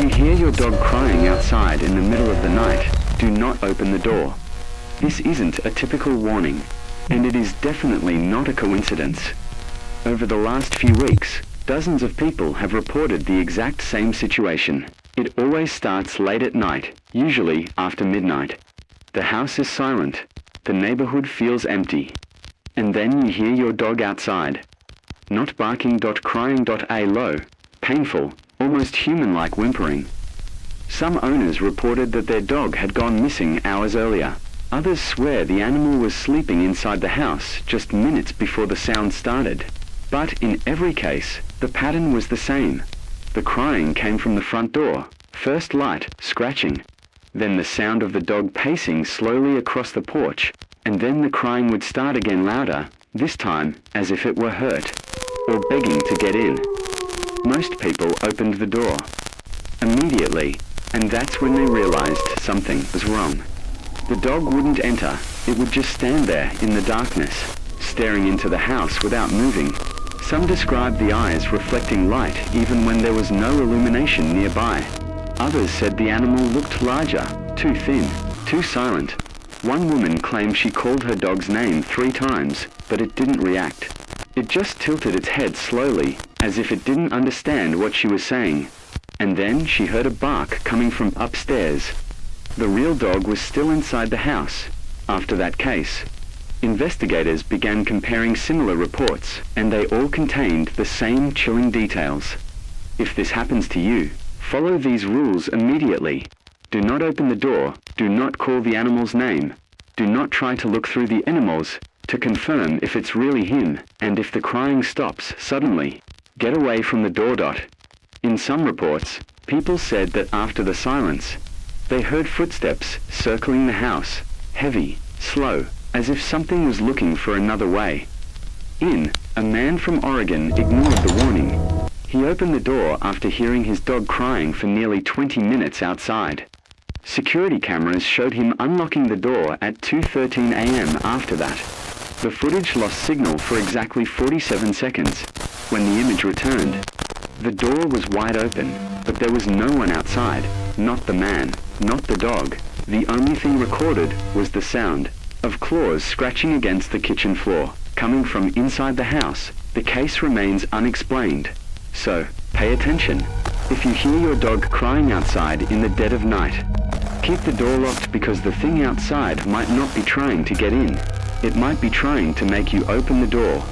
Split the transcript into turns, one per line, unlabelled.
you hear your dog crying outside in the middle of the night, do not open the door. This isn't a typical warning, and it is definitely not a coincidence. Over the last few weeks, dozens of people have reported the exact same situation. It always starts late at night, usually after midnight. The house is silent. The neighborhood feels empty. And then you hear your dog outside. Not barking, crying, low, painful, almost human-like whimpering. Some owners reported that their dog had gone missing hours earlier. Others swear the animal was sleeping inside the house just minutes before the sound started. But in every case, the pattern was the same. The crying came from the front door, first light, scratching, then the sound of the dog pacing slowly across the porch, and then the crying would start again louder, this time as if it were hurt, or begging to get in. Most people opened the door immediately, and that's when they realized something was wrong. The dog wouldn't enter, it would just stand there in the darkness, staring into the house without moving. Some described the eyes reflecting light even when there was no illumination nearby. Others said the animal looked larger, too thin, too silent. One woman claimed she called her dog's name 3 times, but it didn't react. It just tilted its head slowly, as if it didn't understand what she was saying. And then she heard a bark coming from upstairs. The real dog was still inside the house. After that case, investigators began comparing similar reports, and they all contained the same chilling details. If this happens to you, follow these rules immediately. Do not open the door, do not call the animal's name, do not try to look through the animals to confirm if it's really him, and if the crying stops suddenly, get away from the door. In some reports, people said that after the silence, they heard footsteps circling the house, heavy, slow, as if something was looking for another way. A man from Oregon ignored the warning. He opened the door after hearing his dog crying for nearly 20 minutes outside. Security cameras showed him unlocking the door at 2:13 a.m. after that. The footage lost signal for exactly 47 seconds. When the image returned, the door was wide open, but there was no one outside. Not the man, not the dog. The only thing recorded was the sound of claws scratching against the kitchen floor, coming from inside the house. The case remains unexplained. So, pay attention. If you hear your dog crying outside in the dead of night, keep the door locked because the thing outside might not be trying to get in. It might be trying to make you open the door